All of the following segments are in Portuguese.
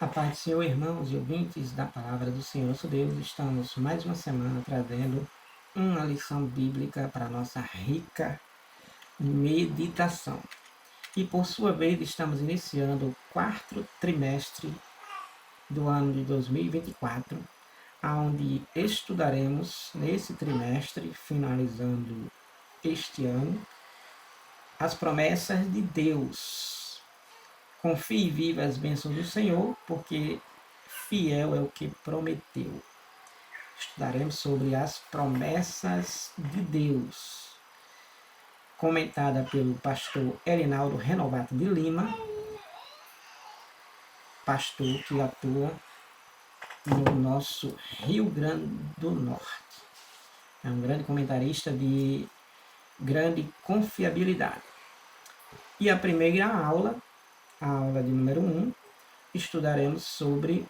A paz do Senhor, irmãos e ouvintes da Palavra do Senhor nosso Deus, estamos mais uma semana trazendo uma lição bíblica para a nossa rica meditação. E por sua vez estamos iniciando o quarto trimestre do ano de 2024, onde estudaremos nesse trimestre, finalizando este ano, as promessas de Deus. Confie e viva as bênçãos do Senhor, porque fiel é o que prometeu. Estudaremos sobre as promessas de Deus, comentada pelo pastor Erinaldo Renovato de Lima, pastor que atua no nosso Rio Grande do Norte. É um grande comentarista de grande confiabilidade. E a primeira aula, a aula de número 1, estudaremos sobre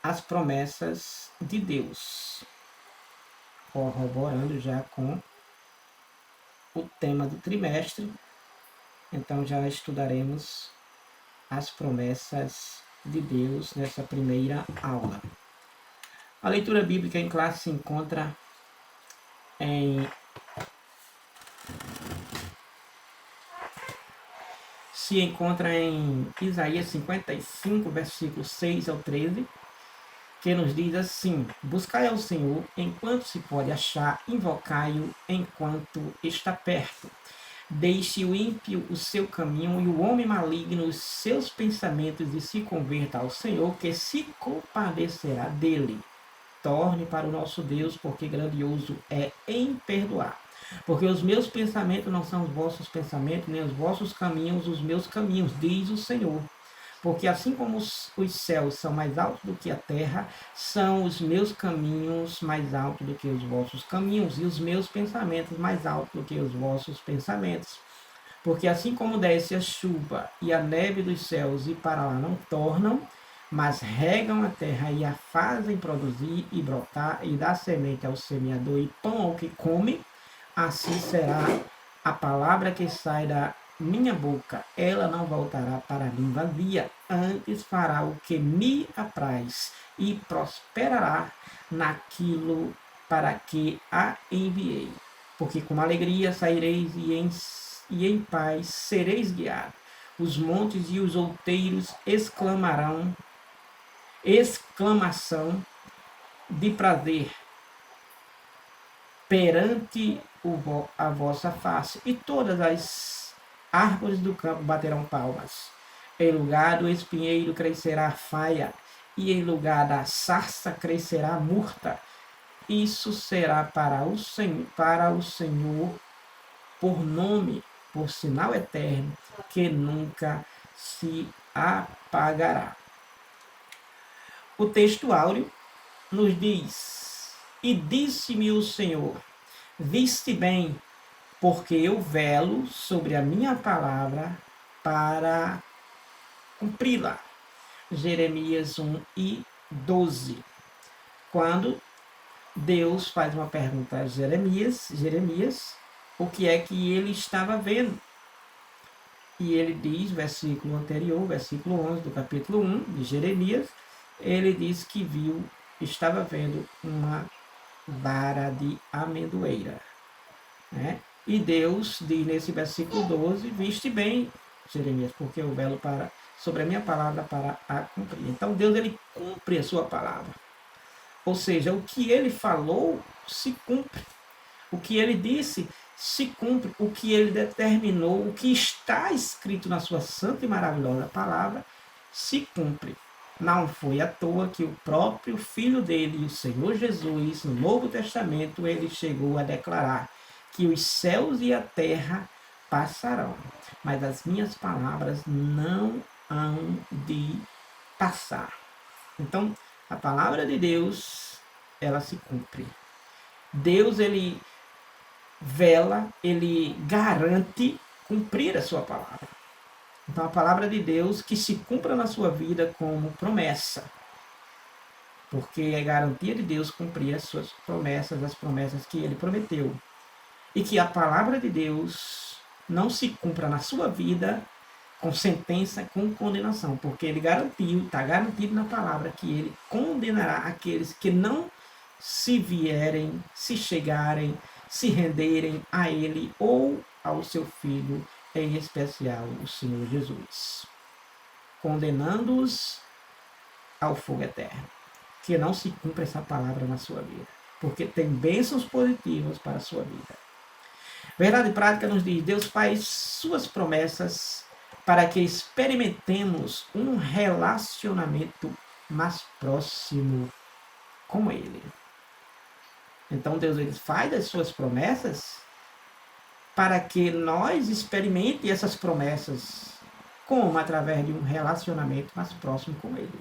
as promessas de Deus, corroborando já com o tema do trimestre. Então já estudaremos as promessas de Deus nessa primeira aula. A leitura bíblica em classe se encontra em Isaías 55, versículos 6 ao 13, que nos diz assim: buscai ao Senhor enquanto se pode achar, invocai-o enquanto está perto. Deixe o ímpio o seu caminho e o homem maligno os seus pensamentos, e se converta ao Senhor, que se compadecerá dele. Torne para o nosso Deus, porque grandioso é em perdoar. Porque os meus pensamentos não são os vossos pensamentos, nem os vossos caminhos os meus caminhos, diz o Senhor. Porque assim como os céus são mais altos do que a terra, são os meus caminhos mais altos do que os vossos caminhos, e os meus pensamentos mais altos do que os vossos pensamentos. Porque assim como desce a chuva e a neve dos céus e para lá não tornam, mas regam a terra e a fazem produzir e brotar, e dá semente ao semeador e pão ao que come, assim será a palavra que sai da minha boca. Ela não voltará para mim vazia, antes fará o que me apraz e prosperará naquilo para que a enviei. Porque com alegria saireis e em paz sereis guiados. Os montes e os outeiros exclamarão, exclamação de prazer perante a vossa face, e todas as árvores do campo baterão palmas. Em lugar do espinheiro crescerá a faia, e em lugar da sarça crescerá a murta. Isso será para o Senhor por nome, por sinal eterno, que nunca se apagará. O texto áureo nos diz: e disse-me o Senhor, viste bem, porque eu velo sobre a minha palavra para cumpri-la. Jeremias 1:12. Quando Deus faz uma pergunta a Jeremias, o que é que ele estava vendo? E ele diz, versículo anterior, versículo 11 do capítulo 1 de Jeremias, ele diz que estava vendo uma vara de amendoeira, né? E Deus diz nesse versículo 12, viste bem, Jeremias, porque eu velo sobre a minha palavra para a cumprir. Então Deus, ele cumpre a sua palavra. Ou seja, o que ele falou se cumpre. O que ele disse se cumpre. O que ele determinou, o que está escrito na sua santa e maravilhosa palavra, se cumpre. Não foi à toa que o próprio Filho dele, o Senhor Jesus, no Novo Testamento, ele chegou a declarar que os céus e a terra passarão, mas as minhas palavras não hão de passar. Então, a palavra de Deus, ela se cumpre. Deus, ele vela, ele garante cumprir a sua palavra. Então, a palavra de Deus que se cumpra na sua vida como promessa. Porque é garantia de Deus cumprir as suas promessas, as promessas que ele prometeu. E que a palavra de Deus não se cumpra na sua vida com sentença, com condenação, porque ele garantiu, está garantido na palavra, que ele condenará aqueles que não se vierem, se chegarem, se renderem a ele ou ao seu Filho, em especial o Senhor Jesus, condenando-os ao fogo eterno. Que não se cumpra essa palavra na sua vida, porque tem bênçãos positivas para a sua vida. Verdade prática nos diz: Deus faz suas promessas para que experimentemos um relacionamento mais próximo com Ele. Então Deus ele faz as suas promessas para que nós experimente essas promessas, como através de um relacionamento mais próximo com Ele,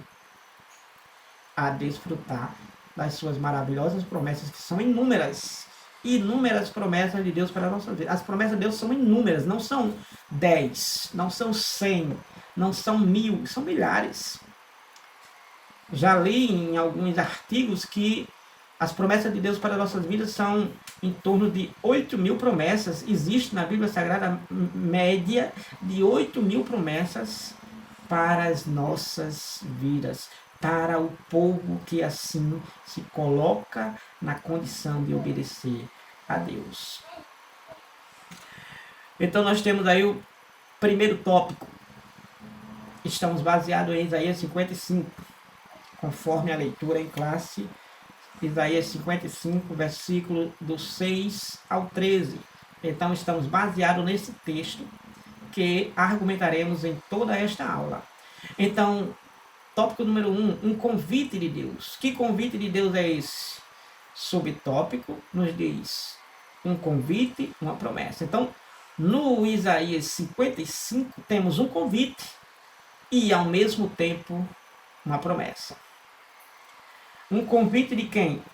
a desfrutar das suas maravilhosas promessas, que são inúmeras promessas de Deus para a nossa vida. As promessas de Deus são inúmeras, não são 10, não são 100, não são 1000, são milhares. Já li em alguns artigos que as promessas de Deus para as nossas vidas são em torno de 8.000 promessas. Existe na Bíblia Sagrada média de 8.000 promessas para as nossas vidas, para o povo que assim se coloca na condição de obedecer a Deus. Então nós temos aí o primeiro tópico. Estamos baseados em Isaías 55, conforme a leitura em classe. Isaías 55, versículo do 6 ao 13. Então estamos baseados nesse texto que argumentaremos em toda esta aula. Então, tópico número 1, um convite de Deus. Que convite de Deus é esse? Subtópico nos diz um convite, uma promessa. Então, no Isaías 55 temos um convite e ao mesmo tempo uma promessa. Um convite de quem?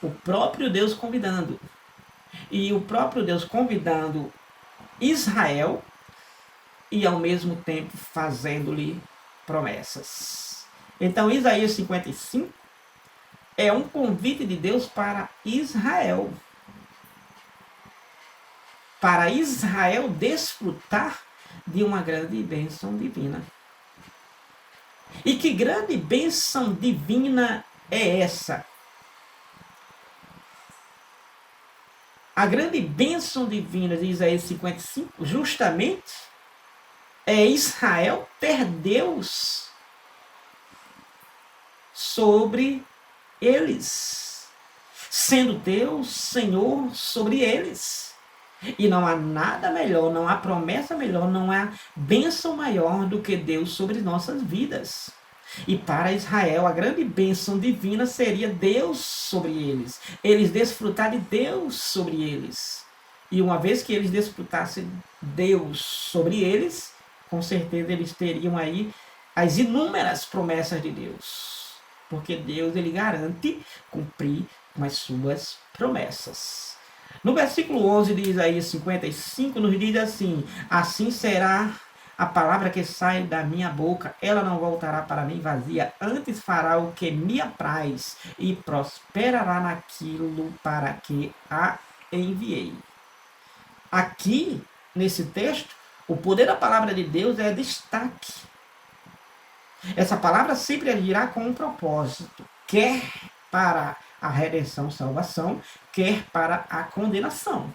O próprio Deus convidando. E o próprio Deus convidando Israel e ao mesmo tempo fazendo-lhe promessas. Então, Isaías 55 é um convite de Deus para Israel. Para Israel desfrutar de uma grande bênção divina. E que grande bênção divina é essa? A grande bênção divina de Isaías 55, justamente, é Israel ter Deus sobre eles, sendo Deus Senhor sobre eles. E não há nada melhor, não há promessa melhor, não há bênção maior do que Deus sobre nossas vidas. E para Israel, a grande bênção divina seria Deus sobre eles. Eles desfrutar de Deus sobre eles. E uma vez que eles desfrutassem Deus sobre eles, com certeza eles teriam aí as inúmeras promessas de Deus. Porque Deus, ele garante cumprir com as suas promessas. No versículo 11 de Isaías 55, nos diz assim: assim será a palavra que sai da minha boca, ela não voltará para mim vazia, antes fará o que me apraz e prosperará naquilo para que a enviei. Aqui, nesse texto, o poder da palavra de Deus é destaque. Essa palavra sempre agirá com um propósito, quer para a redenção, salvação, quer para a condenação.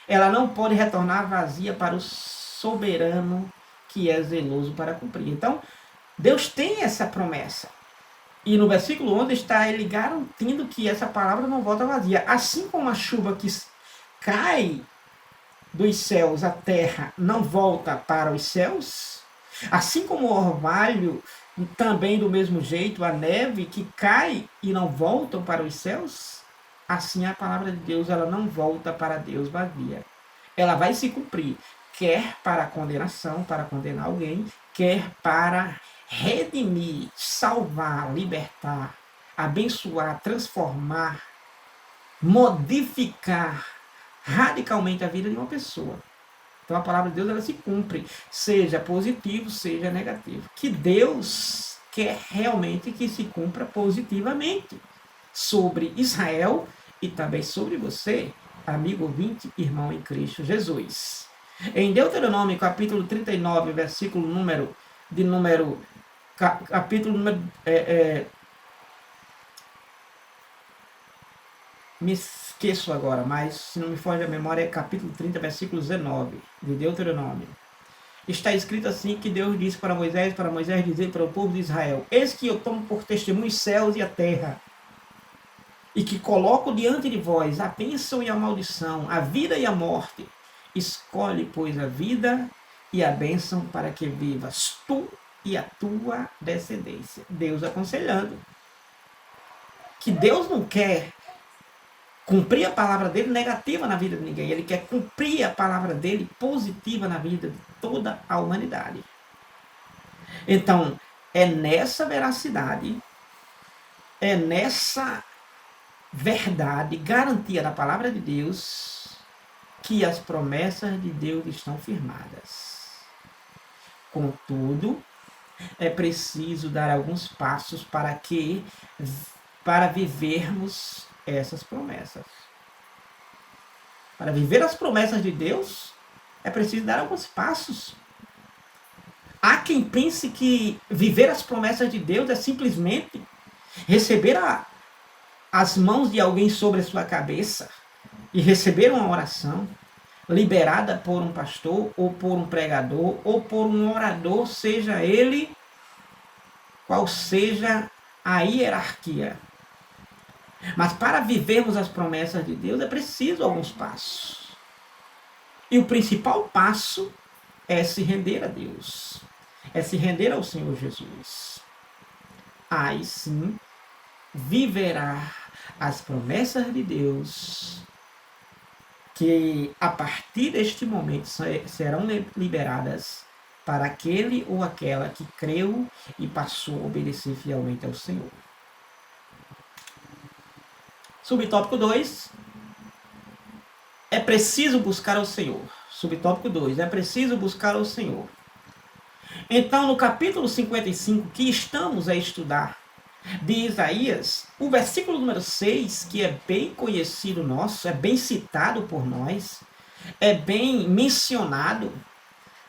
Ela não pode retornar vazia para o soberano que é zeloso para cumprir. Então, Deus tem essa promessa. E no versículo 11 está ele garantindo que essa palavra não volta vazia. Assim como a chuva que cai dos céus à terra não volta para os céus, assim como o orvalho, também do mesmo jeito, a neve que cai e não voltam para os céus, assim a palavra de Deus ela não volta para Deus vazia. Ela vai se cumprir, quer para a condenação, para condenar alguém, quer para redimir, salvar, libertar, abençoar, transformar, modificar radicalmente a vida de uma pessoa. Então a palavra de Deus ela se cumpre, seja positivo, seja negativo. Que Deus quer realmente que se cumpra positivamente sobre Israel e também sobre você, amigo ouvinte, irmão em Cristo Jesus. Em Deuteronômio, capítulo 39, versículo capítulo número, me esqueço agora, mas se não me foge a memória, é capítulo 30, versículo 19, de Deuteronômio. Está escrito assim que Deus disse para Moisés dizer para o povo de Israel: eis que eu tomo por testemunho os céus e a terra, e que coloco diante de vós a bênção e a maldição, a vida e a morte. Escolhe, pois, a vida e a bênção para que vivas tu e a tua descendência. Deus aconselhando que Deus não quer cumprir a palavra dele negativa na vida de ninguém. Ele quer cumprir a palavra dele positiva na vida de toda a humanidade. Então, é nessa veracidade, é nessa verdade, garantia da palavra de Deus, que as promessas de Deus estão firmadas. Contudo, é preciso dar alguns passos para vivermos essas promessas. Para viver as promessas de Deus, é preciso dar alguns passos. Há quem pense que viver as promessas de Deus é simplesmente receber as mãos de alguém sobre a sua cabeça e receber uma oração liberada por um pastor, ou por um pregador, ou por um orador, seja ele qual seja a hierarquia. Mas para vivermos as promessas de Deus é preciso alguns passos. E o principal passo é se render a Deus. É se render ao Senhor Jesus. Aí sim viverá as promessas de Deus, que a partir deste momento serão liberadas para aquele ou aquela que creu e passou a obedecer fielmente ao Senhor. Subtópico 2. É preciso buscar ao Senhor. Subtópico 2. É preciso buscar ao Senhor. Então, no capítulo 55, que estamos a estudar, de Isaías, o versículo número 6, que é bem conhecido nosso, é bem citado por nós, é bem mencionado,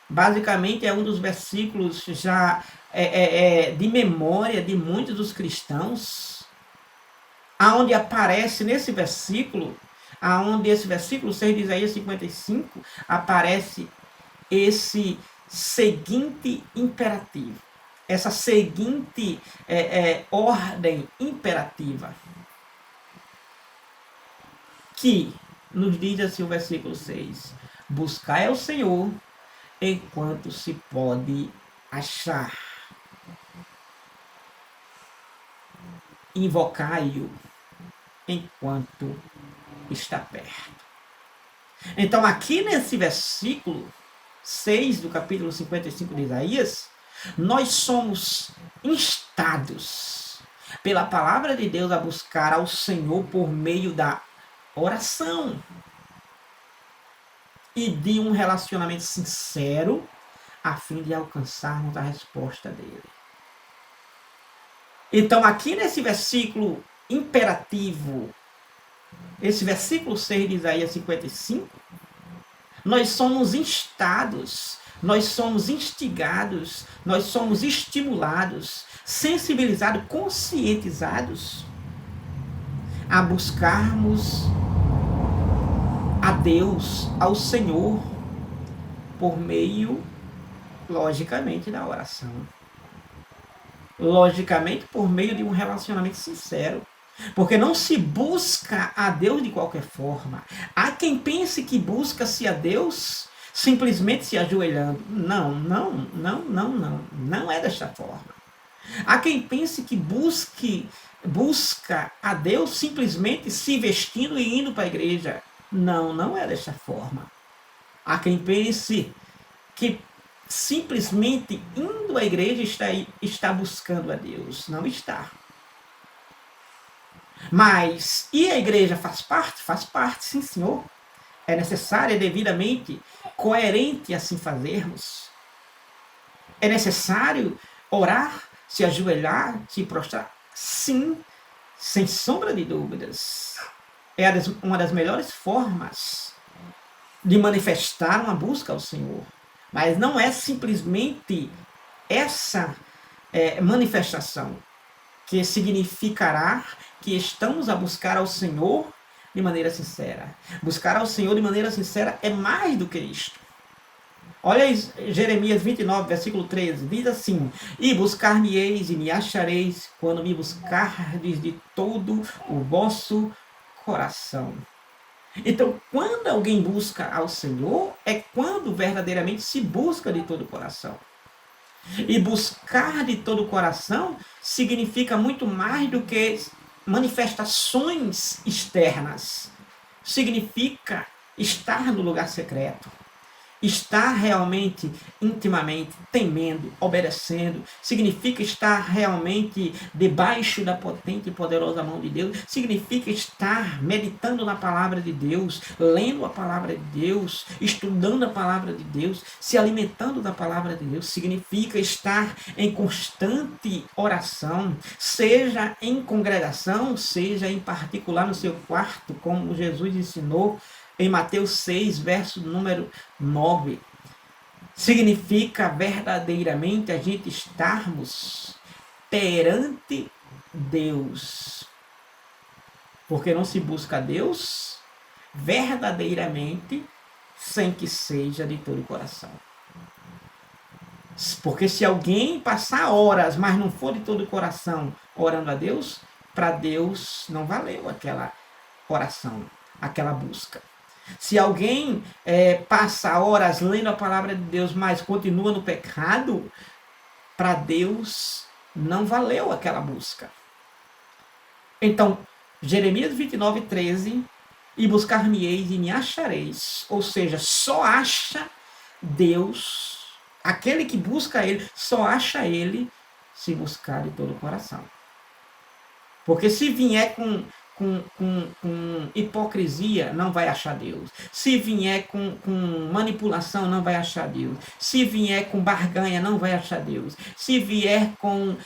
basicamente é um dos versículos já de memória de muitos dos cristãos, aonde aparece nesse versículo, aonde esse versículo 6 de Isaías 55, aparece esse seguinte imperativo, essa seguinte ordem imperativa, que nos diz assim o versículo 6, buscai ao Senhor enquanto se pode achar, invocai-o enquanto está perto. Então aqui nesse versículo 6 do capítulo 55 de Isaías, nós somos instados pela palavra de Deus a buscar ao Senhor por meio da oração e de um relacionamento sincero, a fim de alcançarmos a resposta dele. Então aqui nesse versículo imperativo, esse versículo 6 de Isaías 55, nós somos instados, nós somos instigados, nós somos estimulados, sensibilizados, conscientizados a buscarmos a Deus, ao Senhor, por meio, logicamente, da oração. Logicamente, por meio de um relacionamento sincero. Porque não se busca a Deus de qualquer forma. Há quem pense que busca-se a Deus simplesmente se ajoelhando. Não. Não é desta forma. Há quem pense que busca a Deus simplesmente se vestindo e indo para a igreja. Não é desta forma. Há quem pense que simplesmente indo à igreja está buscando a Deus. Não está. Mas, e a igreja faz parte? Faz parte, sim, senhor. É necessário, é devidamente coerente assim fazermos. É necessário orar, se ajoelhar, se prostrar? Sim, sem sombra de dúvidas. É uma das melhores formas de manifestar uma busca ao Senhor. Mas não é simplesmente essa manifestação que significará que estamos a buscar ao Senhor de maneira sincera. Buscar ao Senhor de maneira sincera é mais do que isto. Olha Jeremias 29, versículo 13, diz assim: E buscar-me-eis e me achareis, quando me buscardes de todo o vosso coração. Então, quando alguém busca ao Senhor, é quando verdadeiramente se busca de todo o coração. E buscar de todo o coração significa muito mais do que manifestações externas. Significa estar no lugar secreto. Estar realmente, intimamente, temendo, obedecendo, significa estar realmente debaixo da potente e poderosa mão de Deus, significa estar meditando na palavra de Deus, lendo a palavra de Deus, estudando a palavra de Deus, se alimentando da palavra de Deus, significa estar em constante oração, seja em congregação, seja em particular no seu quarto, como Jesus ensinou em Mateus 6, verso número 9. Significa verdadeiramente a gente estarmos perante Deus. Porque não se busca Deus verdadeiramente sem que seja de todo o coração. Porque se alguém passar horas, mas não for de todo o coração orando a Deus, para Deus não valeu aquela oração, aquela busca. Se alguém passa horas lendo a palavra de Deus, mas continua no pecado, para Deus não valeu aquela busca. Então, Jeremias 29, 13, e buscar-me-eis e me achareis. Ou seja, só acha Deus, aquele que busca Ele, só acha Ele se buscar de todo o coração. Porque se vier com hipocrisia, não vai achar Deus. Se vier com manipulação, não vai achar Deus. Se vier com barganha, não vai achar Deus. Se vier com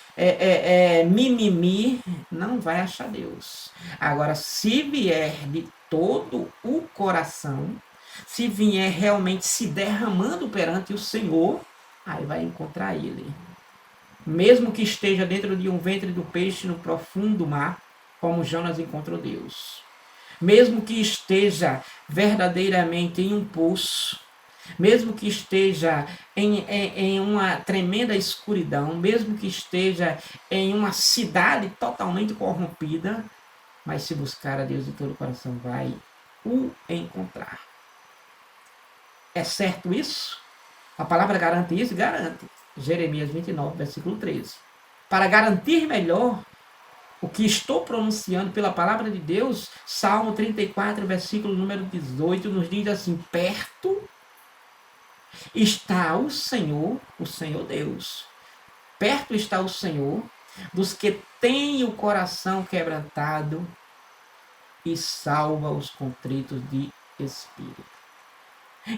mimimi, não vai achar Deus. Agora, se vier de todo o coração, se vier realmente se derramando perante o Senhor, aí vai encontrar Ele. Mesmo que esteja dentro de um ventre do peixe no profundo mar, como Jonas encontrou Deus. Mesmo que esteja verdadeiramente em um poço, mesmo que esteja em uma tremenda escuridão, mesmo que esteja em uma cidade totalmente corrompida, mas se buscar a Deus de todo o coração, vai o encontrar. É certo isso? A palavra garante isso? Garante. Jeremias 29, versículo 13. Para garantir melhor o que estou pronunciando pela palavra de Deus, Salmo 34, versículo número 18, nos diz assim: perto está o Senhor Deus. Perto está o Senhor dos que têm o coração quebrantado e salva os contritos de espírito.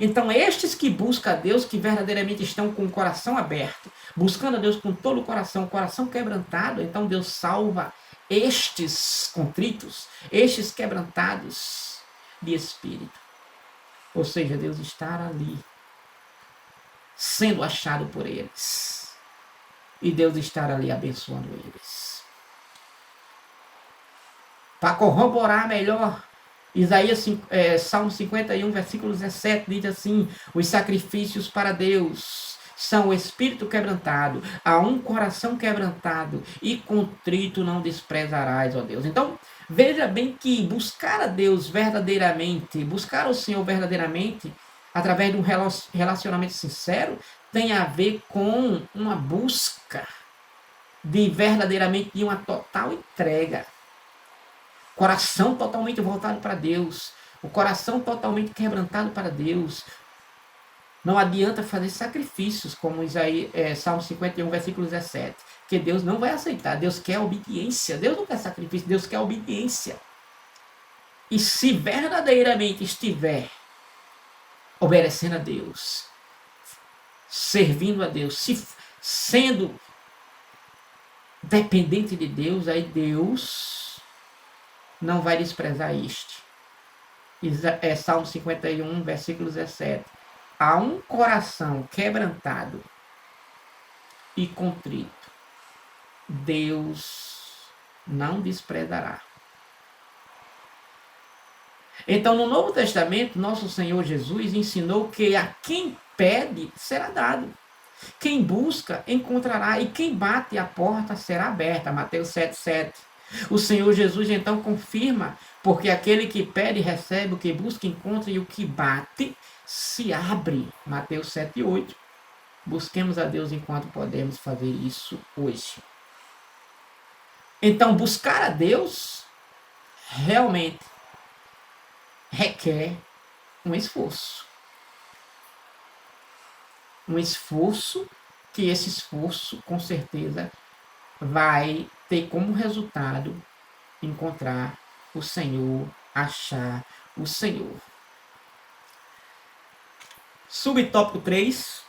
Então, estes que buscam a Deus, que verdadeiramente estão com o coração aberto, buscando a Deus com todo o coração quebrantado, então Deus salva estes contritos, estes quebrantados de espírito. Ou seja, Deus está ali, sendo achado por eles. E Deus está ali abençoando eles. Para corroborar melhor, Salmo 51, versículo 17, diz assim: os sacrifícios para Deus são o espírito quebrantado, a um coração quebrantado e contrito não desprezarás, ó Deus. Então, veja bem que buscar a Deus verdadeiramente, buscar o Senhor verdadeiramente, através de um relacionamento sincero, tem a ver com uma busca de verdadeiramente de uma total entrega. Coração totalmente voltado para Deus, o coração totalmente quebrantado para Deus. Não adianta fazer sacrifícios, como Salmo 51, versículo 17, que Deus não vai aceitar. Deus quer obediência. Deus não quer sacrifício, Deus quer obediência. E se verdadeiramente estiver obedecendo a Deus, servindo a Deus, sendo dependente de Deus, aí Deus não vai desprezar este. Salmo 51, versículo 17. A um coração quebrantado e contrito, Deus não desprezará. Então, no Novo Testamento, nosso Senhor Jesus ensinou que a quem pede será dado. Quem busca, encontrará. E quem bate, a porta será aberta. Mateus 7,7. O Senhor Jesus então confirma, porque aquele que pede, recebe, o que busca, encontra, e o que bate, se abre. Mateus 7,8. Busquemos a Deus enquanto podemos fazer isso hoje. Então, buscar a Deus realmente requer um esforço. Um esforço que esse esforço, com certeza, vai ter como resultado encontrar o Senhor, achar o Senhor. Subtópico 3.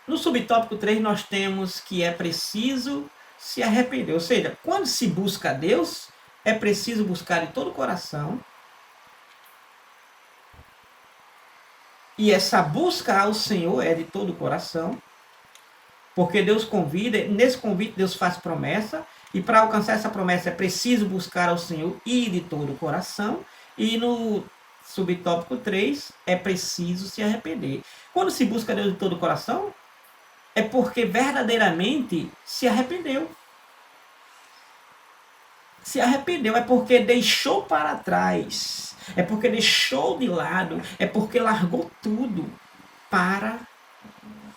No subtópico 3 nós temos que é preciso se arrepender. Ou seja, quando se busca a Deus, é preciso buscar de todo o coração. E essa busca ao Senhor é de todo o coração. Porque Deus convida, nesse convite Deus faz promessa. E para alcançar essa promessa é preciso buscar ao Senhor e de todo o coração. E no subtópico 3 é preciso se arrepender. Quando se busca a Deus de todo o coração, é porque verdadeiramente se arrependeu. Se arrependeu, é porque deixou para trás, é porque deixou de lado, é porque largou tudo para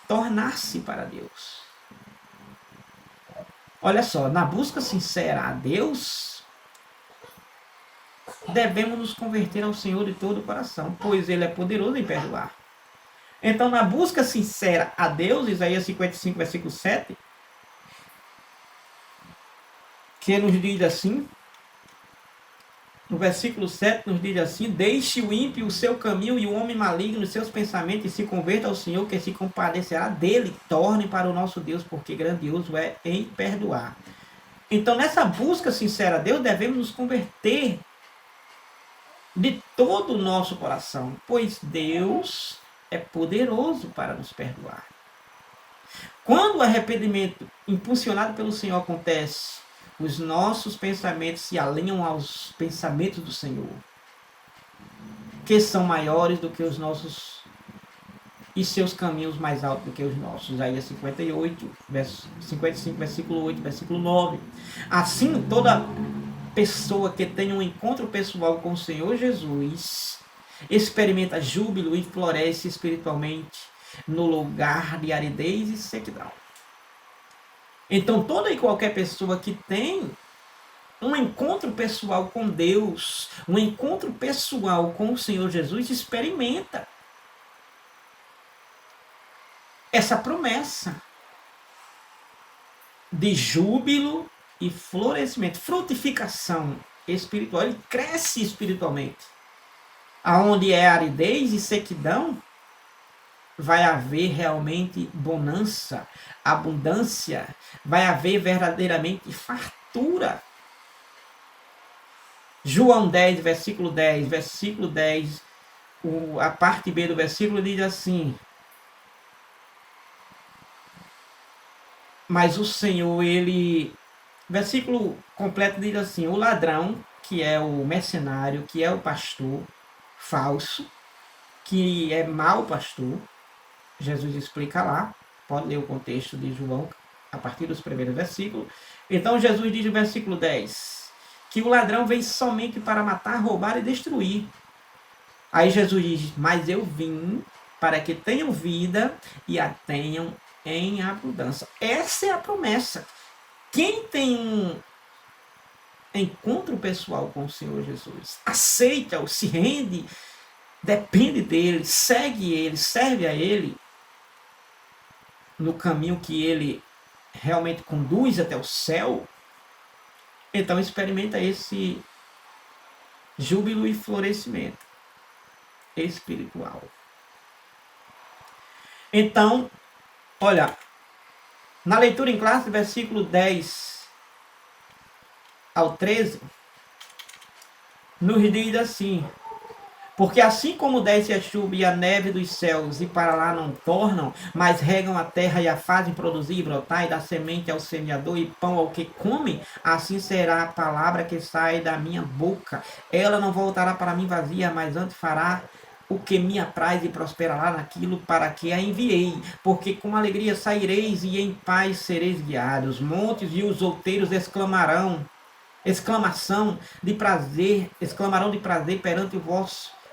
tornar-se para Deus. Olha só, na busca sincera a Deus, devemos nos converter ao Senhor de todo o coração, pois Ele é poderoso em perdoar. Então, na busca sincera a Deus, Isaías 55, versículo 7, que nos diz assim, no versículo 7 nos diz assim: deixe o ímpio o seu caminho e o homem maligno os seus pensamentos, e se converta ao Senhor, que se compadecerá dele. Torne para o nosso Deus, porque grandioso é em perdoar. Então, nessa busca sincera a Deus, devemos nos converter de todo o nosso coração, pois Deus é poderoso para nos perdoar. Quando o arrependimento impulsionado pelo Senhor acontece, os nossos pensamentos se alinham aos pensamentos do Senhor, que são maiores do que os nossos, e seus caminhos mais altos do que os nossos. Isaías 55, versículo 8, versículo 9. Assim, toda pessoa que tem um encontro pessoal com o Senhor Jesus experimenta júbilo e floresce espiritualmente no lugar de aridez e sequidão. Então, toda e qualquer pessoa que tem um encontro pessoal com Deus, um encontro pessoal com o Senhor Jesus, experimenta essa promessa de júbilo e florescimento, frutificação espiritual. Ele cresce espiritualmente. Aonde é aridez e sequidão, vai haver realmente bonança, abundância, vai haver verdadeiramente fartura. João 10, versículo 10, a parte B do versículo diz assim: mas o Senhor, versículo completo diz assim: o ladrão, que é o mercenário, que é o pastor falso, que é mau pastor, Jesus explica lá, pode ler o contexto de João, a partir dos primeiros versículos. Então Jesus diz no versículo 10, que o ladrão vem somente para matar, roubar e destruir. Aí Jesus diz: mas eu vim para que tenham vida e a tenham em abundância. Essa é a promessa. Quem tem um encontro pessoal com o Senhor Jesus, aceita-o, se rende, depende dele, segue ele, serve a ele, no caminho que ele realmente conduz até o céu, então experimenta esse júbilo e florescimento espiritual. Então, olha, na leitura em classe, versículo 10 ao 13, nos diz assim: Porque assim como desce a chuva e a neve dos céus e para lá não tornam, mas regam a terra e a fazem produzir e brotar, e dá semente ao semeador e pão ao que come, assim será a palavra que sai da minha boca. Ela não voltará para mim vazia, mas antes fará o que me apraz e prosperará naquilo para que a enviei. Porque com alegria saireis e em paz sereis guiados. Os montes e os outeiros exclamação de prazer, exclamarão de prazer perante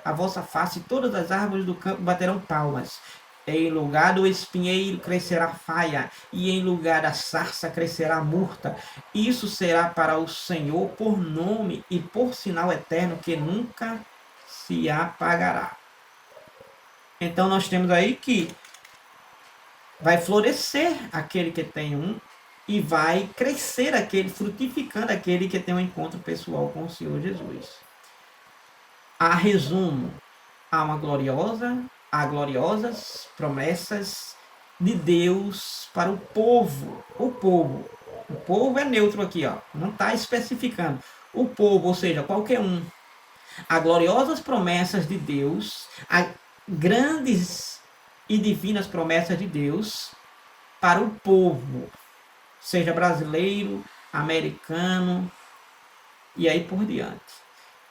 a vossa face, e todas as árvores do campo baterão palmas. Em lugar do espinheiro crescerá faia, e em lugar da sarça crescerá murta. Isso será para o Senhor por nome e por sinal eterno que nunca se apagará. Então nós temos aí que vai florescer aquele que tem um, e vai crescer aquele, frutificando aquele que tem um encontro pessoal com o Senhor Jesus. A resumo, há gloriosas promessas de Deus para o povo. O povo é neutro aqui, ó, não está especificando. O povo, ou seja, qualquer um. Há gloriosas promessas de Deus, há grandes e divinas promessas de Deus para o povo, seja brasileiro, americano e aí por diante.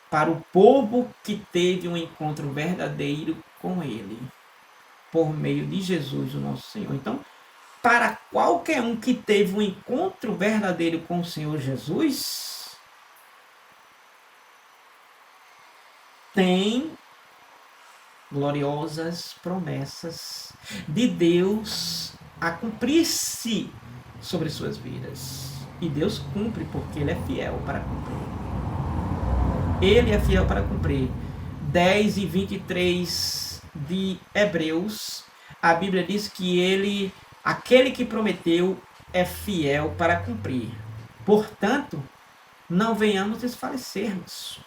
Para o povo que teve um encontro verdadeiro com Ele, por meio de Jesus, o nosso Senhor. Então, para qualquer um que teve um encontro verdadeiro com o Senhor Jesus, tem gloriosas promessas de Deus a cumprir-se sobre suas vidas. E Deus cumpre porque Ele é fiel para cumprir. Ele é fiel para cumprir. 10 e 23 de Hebreus, a Bíblia diz que Ele, aquele que prometeu, é fiel para cumprir. Portanto, não venhamos desfalecermos.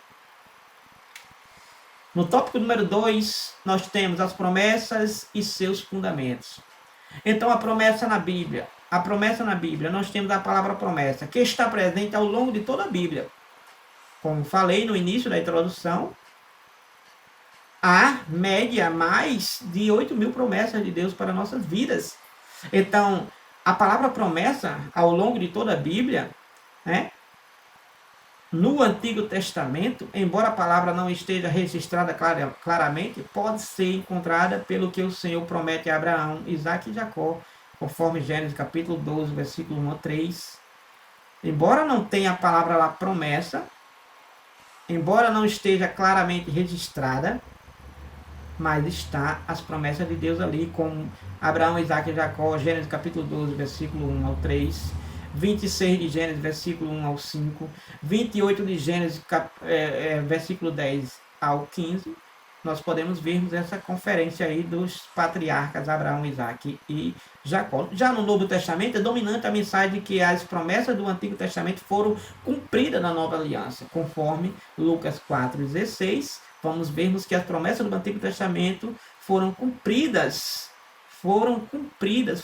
No tópico número 2, nós temos as promessas e seus fundamentos. Então, a promessa na Bíblia, nós temos a palavra promessa, que está presente ao longo de toda a Bíblia. Como falei no início da introdução, há, média, mais de 8.000 promessas de Deus para nossas vidas. Então, a palavra promessa, ao longo de toda a Bíblia, né, no Antigo Testamento, embora a palavra não esteja registrada claramente, pode ser encontrada pelo que o Senhor promete a Abraão, Isaque e Jacó, conforme Gênesis capítulo 12, versículo 1 a 3. Embora não tenha a palavra lá promessa, embora não esteja claramente registrada, mas está as promessas de Deus ali, como Abraão, Isaque e Jacó, Gênesis capítulo 12, versículo 1 ao 3. 26 de Gênesis, versículo 1 ao 5, 28 de Gênesis, versículo 10 ao 15, nós podemos vermos essa conferência aí dos patriarcas Abraão, Isaque e Jacó. Já no Novo Testamento é dominante a mensagem de que as promessas do Antigo Testamento foram cumpridas na Nova Aliança, conforme Lucas 4,16, vamos vermos que as promessas do Antigo Testamento foram cumpridas,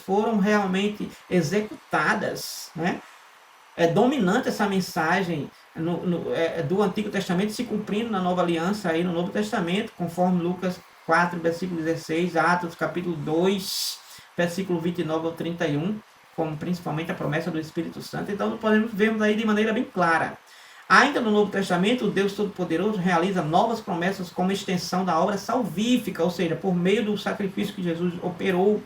foram realmente executadas, né? É dominante essa mensagem do Antigo Testamento se cumprindo na Nova Aliança, aí no Novo Testamento, conforme Lucas 4, versículo 16, Atos capítulo 2, versículo 29 ao 31, como principalmente a promessa do Espírito Santo. Então, podemos vermos aí de maneira bem clara. Ainda no Novo Testamento, o Deus Todo-Poderoso realiza novas promessas como extensão da obra salvífica, ou seja, por meio do sacrifício que Jesus operou,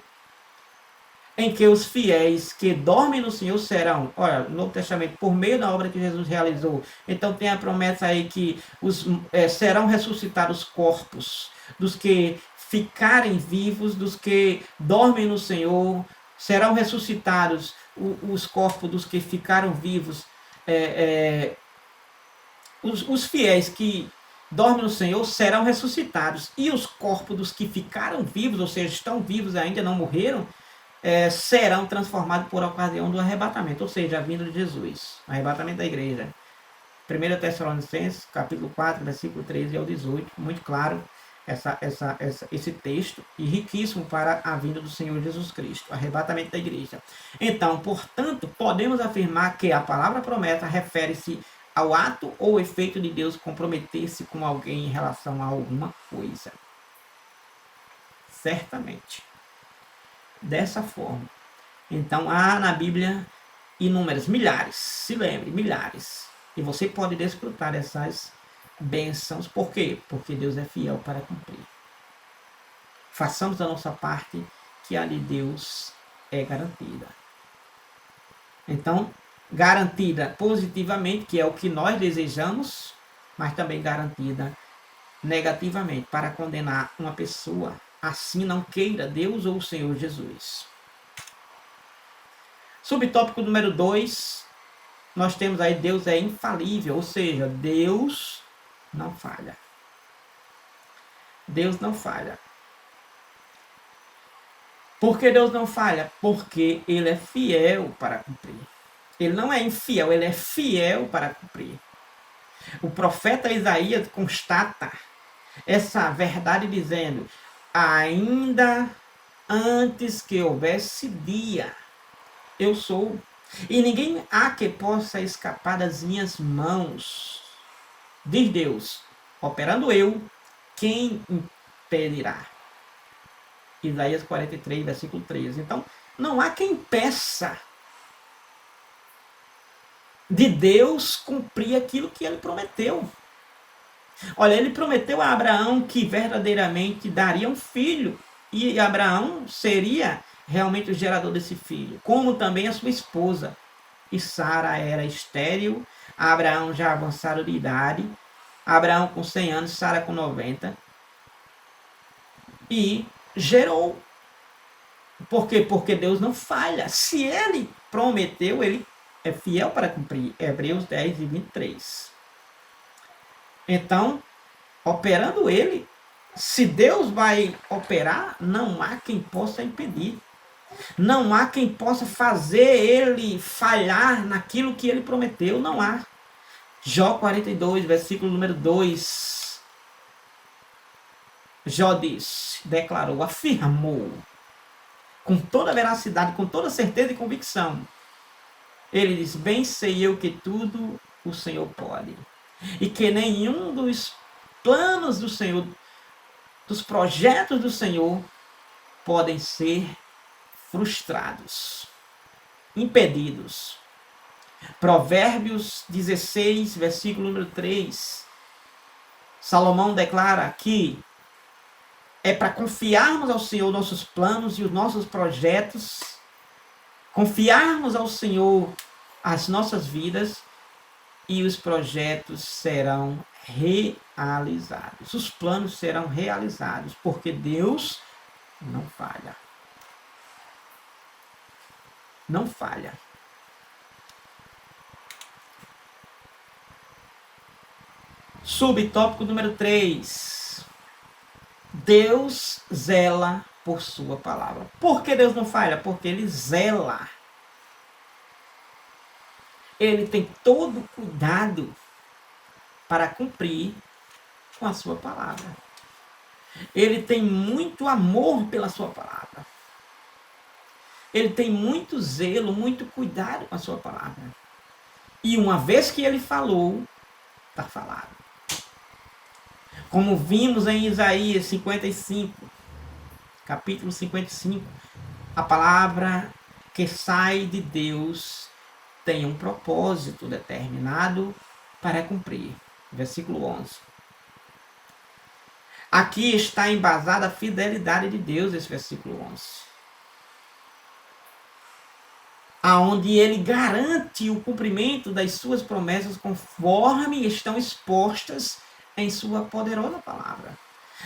em que os fiéis que dormem no Senhor serão, olha, no Novo Testamento, por meio da obra que Jesus realizou. Então tem a promessa aí que serão ressuscitados corpos dos que ficarem vivos, dos que dormem no Senhor, serão ressuscitados os corpos dos que ficaram vivos, os fiéis que dormem no Senhor serão ressuscitados, e os corpos dos que ficaram vivos, ou seja, estão vivos ainda, não morreram, serão transformados por ocasião do arrebatamento, ou seja, a vinda de Jesus, o arrebatamento da igreja. 1 Tessalonicenses, capítulo 4, versículo 13 ao 18, muito claro esse texto, e riquíssimo para a vinda do Senhor Jesus Cristo, o arrebatamento da igreja. Então, portanto, podemos afirmar que a palavra promessa refere-se ao ato ou efeito de Deus comprometer-se com alguém em relação a alguma coisa. Certamente. Dessa forma. Então, há na Bíblia inúmeras, milhares, se lembre, milhares. E você pode desfrutar dessas bênçãos. Por quê? Porque Deus é fiel para cumprir. Façamos a nossa parte, que a de Deus é garantida. Então, garantida positivamente, que é o que nós desejamos, mas também garantida negativamente, para condenar uma pessoa, assim não queira Deus ou o Senhor Jesus. Subtópico número 2, nós temos aí Deus é infalível, ou seja, Deus não falha. Deus não falha. Por que Deus não falha? Porque Ele é fiel para cumprir. Ele não é infiel, Ele é fiel para cumprir. O profeta Isaías constata essa verdade dizendo: ainda antes que houvesse dia, eu sou, e ninguém há que possa escapar das minhas mãos. Diz Deus: operando eu, quem impedirá? Isaías 43, versículo 13. Então, não há quem impeça de Deus cumprir aquilo que Ele prometeu. Olha, Ele prometeu a Abraão que verdadeiramente daria um filho, e Abraão seria realmente o gerador desse filho, como também a sua esposa. E Sara era estéril, Abraão já avançado de idade, Abraão com 100 anos, Sara com 90, e gerou. Por quê? Porque Deus não falha. Se Ele prometeu, Ele é fiel para cumprir. Hebreus 10 e 23. Então, operando Ele, se Deus vai operar, não há quem possa impedir. Não há quem possa fazer Ele falhar naquilo que Ele prometeu. Não há. Jó 42, versículo número 2. Jó disse, declarou, afirmou, com toda a veracidade, com toda a certeza e convicção. Ele diz: bem sei eu que tudo o Senhor pode, e que nenhum dos planos do Senhor, dos projetos do Senhor, podem ser frustrados, impedidos. Provérbios 16, versículo número 3. Salomão declara que é para confiarmos ao Senhor nossos planos e os nossos projetos, confiarmos ao Senhor as nossas vidas, e os projetos serão realizados. Os planos serão realizados, porque Deus não falha. Não falha. Subtópico número 3. Deus zela por sua palavra. Por que Deus não falha? Porque Ele zela. Ele tem todo o cuidado para cumprir com a sua palavra. Ele tem muito amor pela sua palavra. Ele tem muito zelo, muito cuidado com a sua palavra. E uma vez que Ele falou, está falado. Como vimos em Isaías 55, capítulo 55, a palavra que sai de Deus tem um propósito determinado para cumprir. Versículo 11. Aqui está embasada a fidelidade de Deus, esse versículo 11. Aonde Ele garante o cumprimento das suas promessas conforme estão expostas em sua poderosa palavra.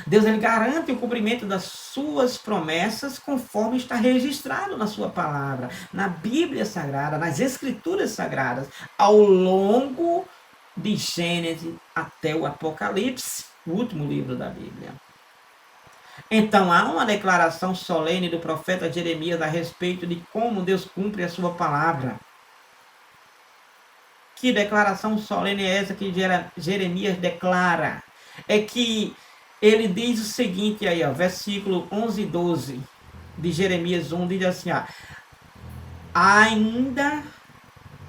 Deus, Ele garante o cumprimento das suas promessas conforme está registrado na sua palavra, na Bíblia Sagrada, nas Escrituras Sagradas, ao longo de Gênesis até o Apocalipse, o último livro da Bíblia. Então, há uma declaração solene do profeta Jeremias a respeito de como Deus cumpre a sua palavra. Que declaração solene é essa que Jeremias declara? É que ele diz o seguinte aí, ó, versículo 11 e 12 de Jeremias 1, diz assim, ó, ainda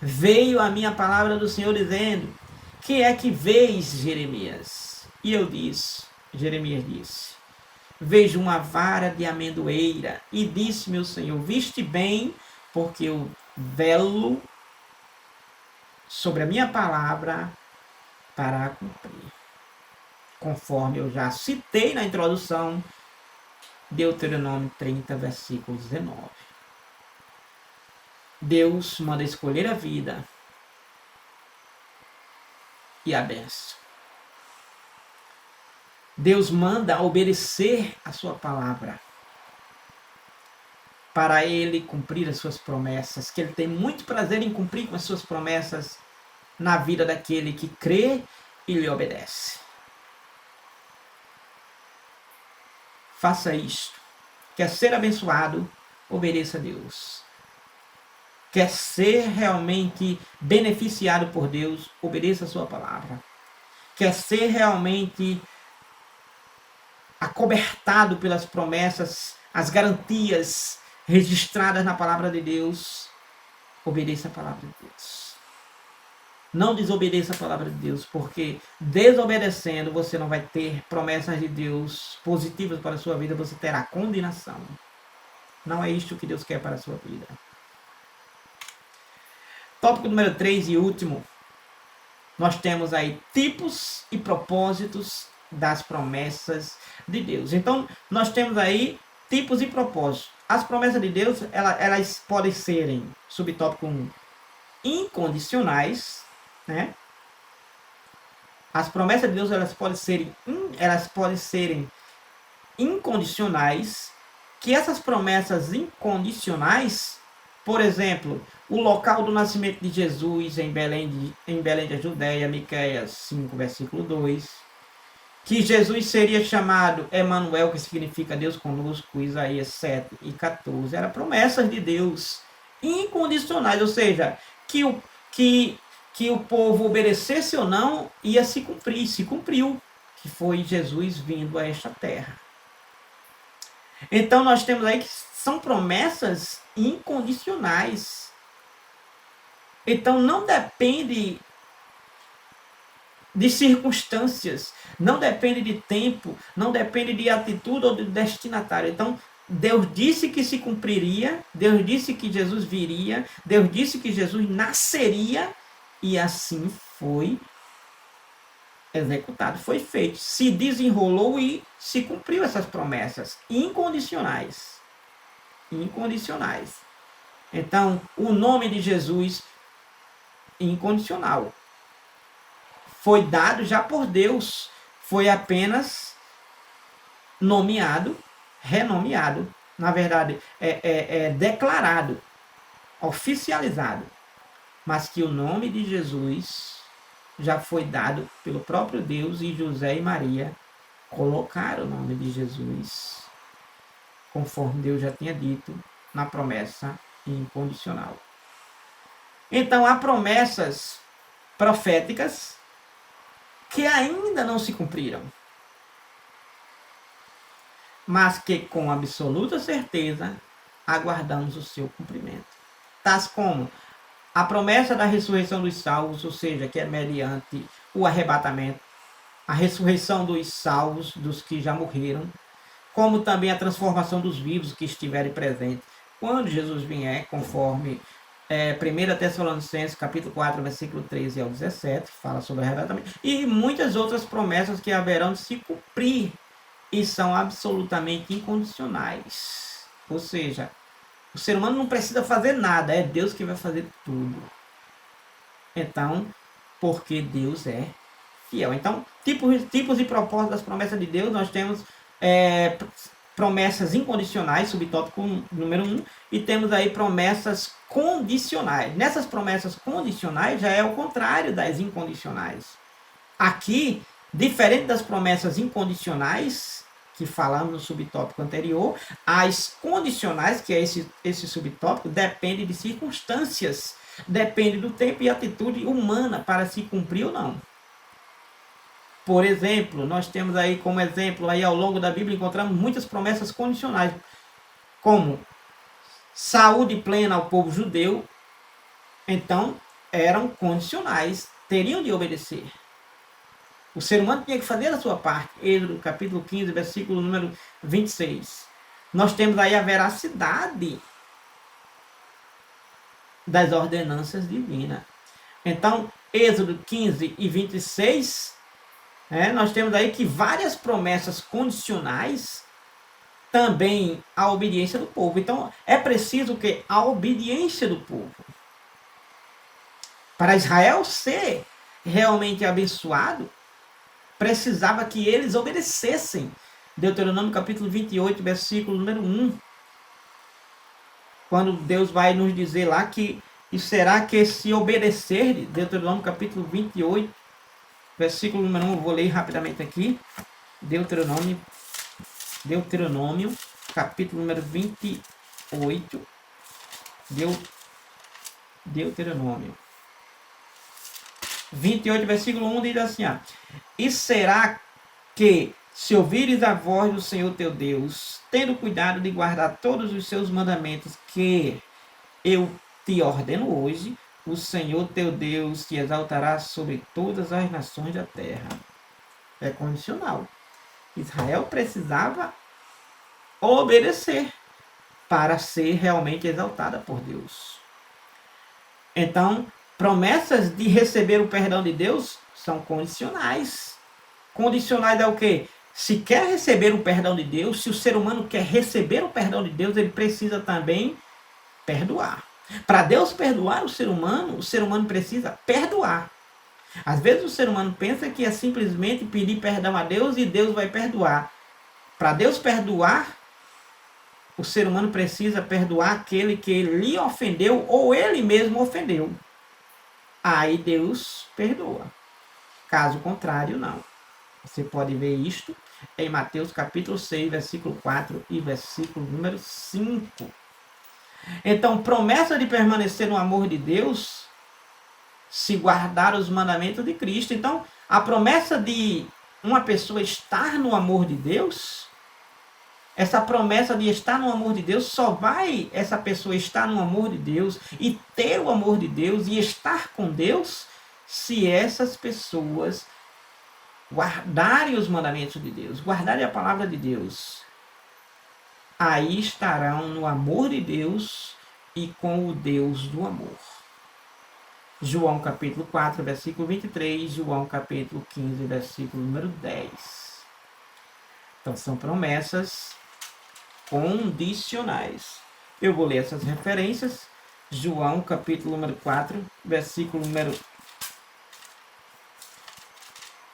veio a minha palavra do Senhor dizendo, que é que vês, Jeremias? E eu disse, Jeremias disse, vejo uma vara de amendoeira. E disse-me o Senhor, viste bem, porque eu velo sobre a minha palavra para a cumprir. Conforme eu já citei na introdução, Deuteronômio 30, versículo 19. Deus manda escolher a vida e a bênção. Deus manda obedecer a sua palavra para ele cumprir as suas promessas, que ele tem muito prazer em cumprir com as suas promessas na vida daquele que crê e lhe obedece. Faça isto. Quer ser abençoado? Obedeça a Deus. Quer ser realmente beneficiado por Deus? Obedeça a sua palavra. Quer ser realmente acobertado pelas promessas, as garantias registradas na palavra de Deus? Obedeça a palavra de Deus. Não desobedeça a palavra de Deus, porque desobedecendo você não vai ter promessas de Deus positivas para a sua vida, você terá condenação. Não é isto que Deus quer para a sua vida. Tópico número 3 e último. Nós temos aí tipos e propósitos das promessas de Deus. Então, nós temos aí tipos e propósitos. As promessas de Deus, elas podem serem, subtópico 1, incondicionais, né? As promessas de Deus, elas podem serem incondicionais, que essas promessas incondicionais, por exemplo, o local do nascimento de Jesus em Belém da Judéia, Miqueias 5, versículo 2, que Jesus seria chamado Emanuel, que significa Deus conosco, Isaías 7 e 14, eram promessas de Deus incondicionais, ou seja, que o povo obedecesse ou não, ia se cumprir, se cumpriu, que foi Jesus vindo a esta terra. Então nós temos aí que são promessas incondicionais. Então não depende de circunstâncias, não depende de tempo, não depende de atitude ou de destinatário. Então Deus disse que se cumpriria, Deus disse que Jesus viria, Deus disse que Jesus nasceria, e assim foi executado, foi feito. Se desenrolou e se cumpriu essas promessas incondicionais. Incondicionais. Então, o nome de Jesus, incondicional, foi dado já por Deus. Foi apenas nomeado, renomeado. Na verdade, declarado, oficializado. Mas que o nome de Jesus já foi dado pelo próprio Deus, e José e Maria colocaram o nome de Jesus, conforme Deus já tinha dito na promessa incondicional. Então, há promessas proféticas que ainda não se cumpriram, mas que com absoluta certeza aguardamos o seu cumprimento. Tais como a promessa da ressurreição dos salvos, ou seja, que é mediante o arrebatamento, a ressurreição dos salvos, dos que já morreram, como também a transformação dos vivos que estiverem presentes quando Jesus vier, conforme 1 Tessalonicenses, capítulo 4, versículo 13 ao 17, fala sobre o arrebatamento, e muitas outras promessas que haverão de se cumprir e são absolutamente incondicionais. Ou seja, o ser humano não precisa fazer nada, é Deus que vai fazer tudo. Então, porque Deus é fiel. Então, tipos e propósitos das promessas de Deus, nós temos promessas incondicionais, subtópico número 1, e temos aí promessas condicionais. Nessas promessas condicionais já é o contrário das incondicionais. Aqui, diferente das promessas incondicionais, que falamos no subtópico anterior, as condicionais, que é esse subtópico, depende de circunstâncias, depende do tempo e atitude humana para se cumprir ou não. Por exemplo, nós temos aí como exemplo, aí ao longo da Bíblia encontramos muitas promessas condicionais, como saúde plena ao povo judeu. Então, eram condicionais. teriam de obedecer. O ser humano tinha que fazer a sua parte. Êxodo capítulo 15, versículo número 26. Nós temos aí a veracidade das ordenanças divinas. Então, Êxodo 15 e 26, nós temos aí que várias promessas condicionais também a obediência do povo. Então, é preciso que a obediência do povo. Para Israel ser realmente abençoado, precisava que eles obedecessem. Deuteronômio capítulo 28, versículo número 1. Quando Deus vai nos dizer lá que e será que se obedecer, Deuteronômio capítulo 28, versículo número 1, eu vou ler rapidamente aqui. Deuteronômio capítulo número 28. Deuteronômio 28, versículo 1 diz assim, e será que se ouvires a voz do Senhor teu Deus, tendo cuidado de guardar todos os seus mandamentos que eu te ordeno hoje, o Senhor teu Deus te exaltará sobre todas as nações da terra. É condicional. Israel precisava obedecer para ser realmente exaltada por Deus. Então, promessas de receber o perdão de Deus são condicionais. Condicionais é o quê? Se quer receber o perdão de Deus, se o ser humano quer receber o perdão de Deus, ele precisa também perdoar. Para Deus perdoar o ser humano precisa perdoar. Às vezes o ser humano pensa que é simplesmente pedir perdão a Deus e Deus vai perdoar. Para Deus perdoar, o ser humano precisa perdoar aquele que lhe ofendeu ou ele mesmo ofendeu. Aí Deus perdoa. Caso contrário, não. Você pode ver isto em Mateus capítulo 6, versículo 4 e versículo número 5. Então, promessa de permanecer no amor de Deus, se guardar os mandamentos de Cristo. Então, a promessa de uma pessoa estar no amor de Deus, essa promessa de estar no amor de Deus, só vai essa pessoa estar no amor de Deus e ter o amor de Deus e estar com Deus, se essas pessoas guardarem os mandamentos de Deus, guardarem a palavra de Deus. Aí estarão no amor de Deus e com o Deus do amor. João capítulo 4, versículo 23, João capítulo 15, versículo número 10. Então são promessas condicionais. Eu vou ler essas referências. João capítulo número 4, versículo número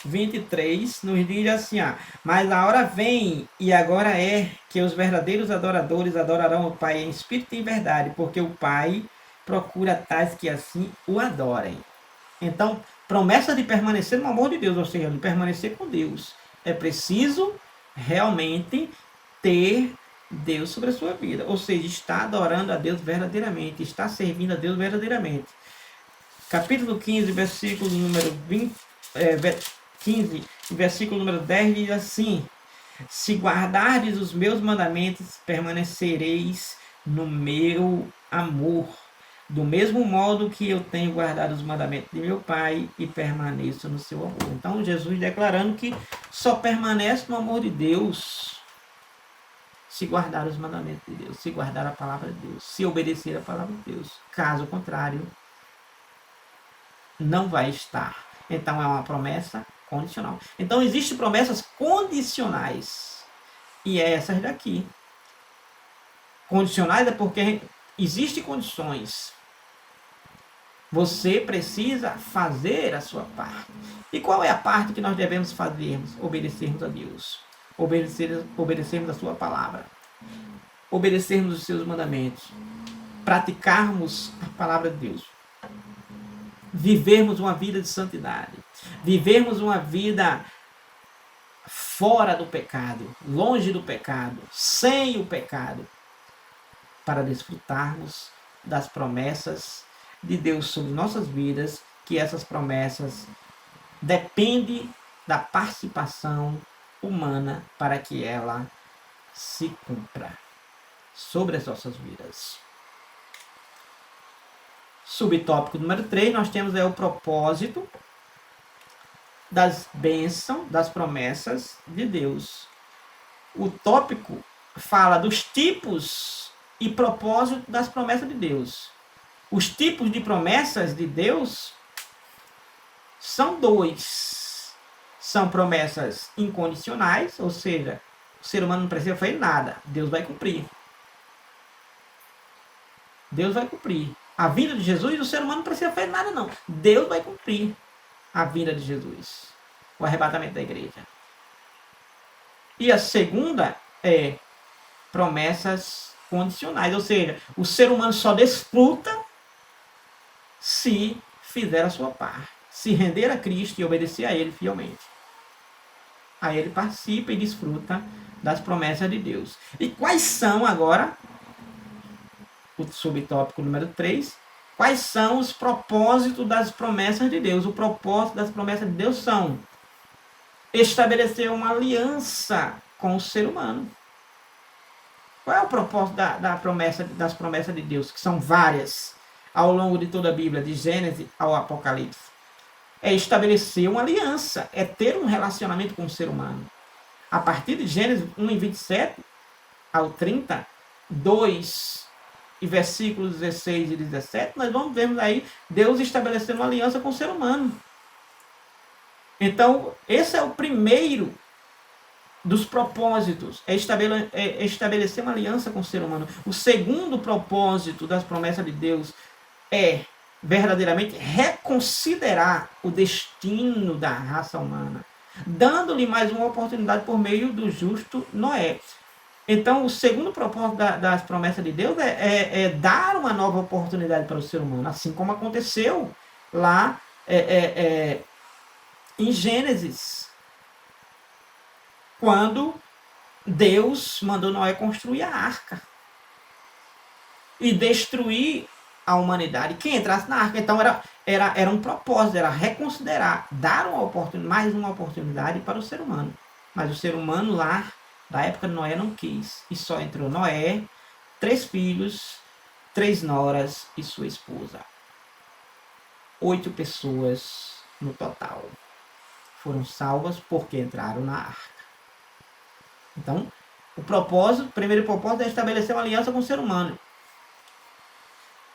23, nos diz assim, mas a hora vem e agora é que os verdadeiros adoradores adorarão o Pai em espírito e em verdade, porque o Pai procura tais que assim o adorem. Então, promessa de permanecer no amor de Deus, ou seja, de permanecer com Deus, é preciso realmente ter Deus sobre a sua vida, ou seja, estar adorando a Deus verdadeiramente, estar servindo a Deus verdadeiramente. Capítulo 15, versículo número 15, versículo número 10 diz assim: se guardardes os meus mandamentos, permanecereis no meu amor, do mesmo modo que eu tenho guardado os mandamentos de meu Pai e permaneço no seu amor. Então Jesus declarando que só permanece no amor de Deus se guardar os mandamentos de Deus, se guardar a palavra de Deus, se obedecer a palavra de Deus. Caso contrário, não vai estar. Então é uma promessa condicional. Então existem promessas condicionais. E é essas daqui. Condicionais é porque existem condições. Você precisa fazer a sua parte. E qual é a parte que nós devemos fazermos? Obedecermos a Deus. Obedecermos a sua palavra. Obedecermos os seus mandamentos. Praticarmos a palavra de Deus. Vivermos uma vida de santidade. Vivermos uma vida fora do pecado, longe do pecado, sem o pecado, para desfrutarmos das promessas de Deus sobre nossas vidas, que essas promessas dependem da participação humana para que ela se cumpra sobre as nossas vidas. Subtópico número 3, nós temos o propósito das bênçãos, das promessas de Deus. O tópico fala dos tipos e propósitos das promessas de Deus. Os tipos de promessas de Deus são dois. São promessas incondicionais, ou seja, o ser humano não precisa fazer nada, Deus vai cumprir. Deus vai cumprir. A vinda de Jesus, o ser humano não precisa fazer nada não. Deus vai cumprir a vinda de Jesus. O arrebatamento da igreja. E a segunda é promessas condicionais, ou seja, o ser humano só desfruta se fizer a sua parte, se render a Cristo e obedecer a Ele fielmente. Aí ele participa e desfruta das promessas de Deus. E quais são agora, o subtópico número 3, quais são os propósitos das promessas de Deus? O propósito das promessas de Deus são estabelecer uma aliança com o ser humano. Qual é o propósito das promessas de Deus? Que são várias ao longo de toda a Bíblia, de Gênesis ao Apocalipse. É estabelecer uma aliança, é ter um relacionamento com o ser humano. A partir de Gênesis 1:27 ao 30, 2 e versículos 16 e 17, nós vamos ver aí Deus estabelecendo uma aliança com o ser humano. Então, esse é o primeiro dos propósitos, é estabelecer uma aliança com o ser humano. O segundo propósito das promessas de Deus é verdadeiramente reconsiderar o destino da raça humana, dando-lhe mais uma oportunidade por meio do justo Noé. Então, o segundo propósito das promessas de Deus é dar uma nova oportunidade para o ser humano, assim como aconteceu lá em Gênesis, quando Deus mandou Noé construir a arca e destruir a humanidade. Quem entrasse na arca, então, era um propósito, era reconsiderar, dar mais uma oportunidade para o ser humano. Mas o ser humano lá, da época de Noé, não quis. E só entrou Noé, 3 filhos, 3 noras e sua esposa. 8 pessoas no total foram salvas porque entraram na arca. Então, o primeiro propósito é estabelecer uma aliança com o ser humano.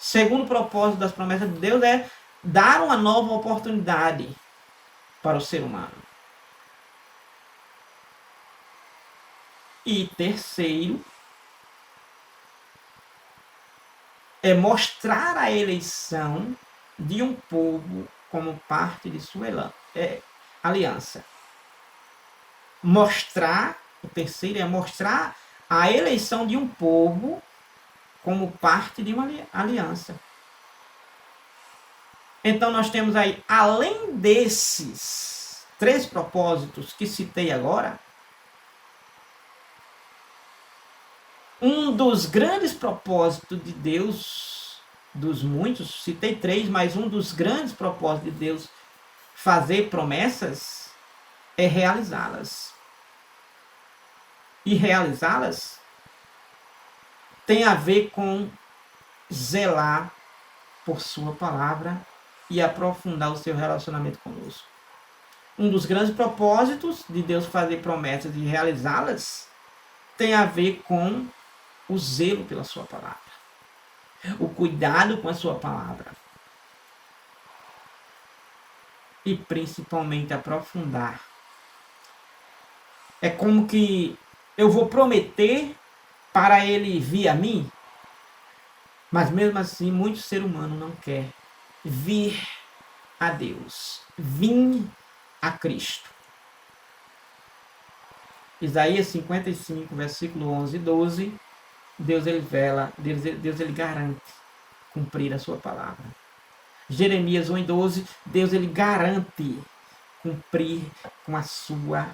Segundo propósito das promessas de Deus é dar uma nova oportunidade para o ser humano. E terceiro, é mostrar a eleição de um povo como parte de sua aliança. O terceiro é mostrar a eleição de um povo como parte de uma aliança. Então nós temos aí, além desses 3 propósitos que citei agora, um dos grandes propósitos de Deus, dos muitos, citei 3, mas um dos grandes propósitos de Deus fazer promessas é realizá-las. E realizá-las tem a ver com zelar por sua palavra e aprofundar o seu relacionamento conosco. Um dos grandes propósitos de Deus fazer promessas e realizá-las tem a ver com o zelo pela sua palavra, o cuidado com a sua palavra e principalmente aprofundar. É como que eu vou prometer para ele vir a mim, mas mesmo assim muito ser humano não quer vir a Deus, vir a Cristo. Isaías 55, versículo 11 e 12, Deus ele garante cumprir a sua palavra. Jeremias 1:12, Deus ele garante cumprir com a sua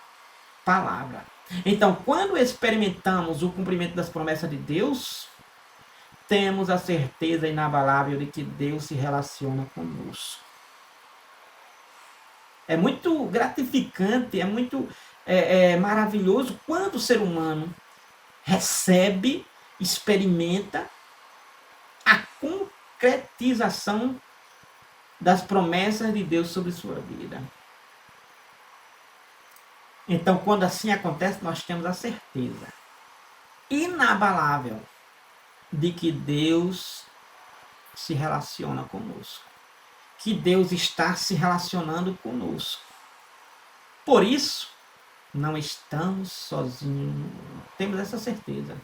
palavra. Então, quando experimentamos o cumprimento das promessas de Deus, temos a certeza inabalável de que Deus se relaciona conosco. É muito gratificante, é muito maravilhoso quando o ser humano recebe, experimenta a concretização das promessas de Deus sobre sua vida. Então, quando assim acontece, nós temos a certeza inabalável de que Deus se relaciona conosco, que Deus está se relacionando conosco. Por isso, não estamos sozinhos, temos essa certeza.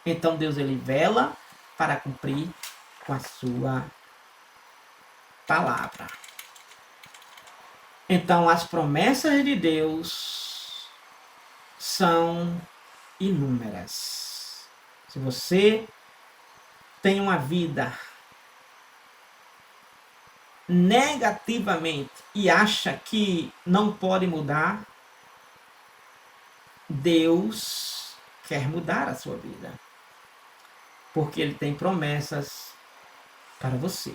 Então Deus ele vela para cumprir com a sua palavra. Então as promessas de Deus são inúmeras. Se você tem uma vida negativamente e acha que não pode mudar, Deus quer mudar a sua vida. Porque Ele tem promessas para você.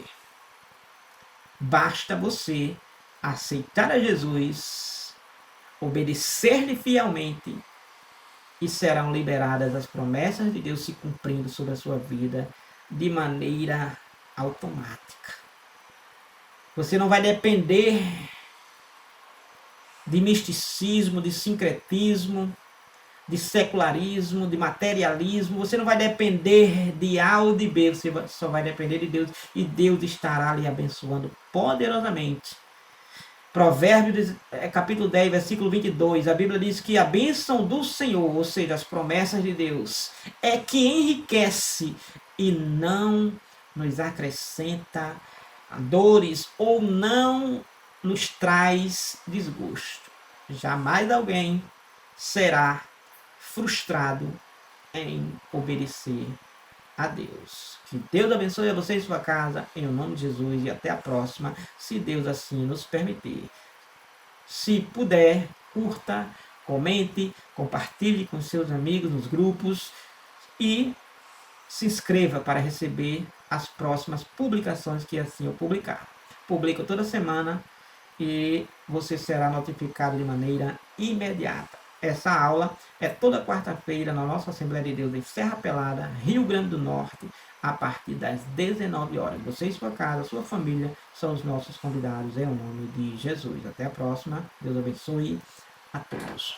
Basta você aceitar a Jesus, obedecer-lhe fielmente e serão liberadas as promessas de Deus se cumprindo sobre a sua vida de maneira automática. Você não vai depender de misticismo, de sincretismo, de secularismo, de materialismo. Você não vai depender de A ou de B, você só vai depender de Deus e Deus estará lhe abençoando poderosamente. Provérbios capítulo 10, versículo 22, a Bíblia diz que a bênção do Senhor, ou seja, as promessas de Deus, é que enriquece e não nos acrescenta dores ou não nos traz desgosto. Jamais alguém será frustrado em obedecer a Deus. Que Deus abençoe a você e sua casa, em nome de Jesus, e até a próxima, se Deus assim nos permitir. Se puder, curta, comente, compartilhe com seus amigos nos grupos e se inscreva para receber as próximas publicações que assim eu publicar. Publico toda semana e você será notificado de maneira imediata. Essa aula é toda quarta-feira na nossa Assembleia de Deus em Serra Pelada, Rio Grande do Norte, a partir das 19 horas. Você e sua casa, sua família são os nossos convidados em nome de Jesus. Até a próxima. Deus abençoe a todos.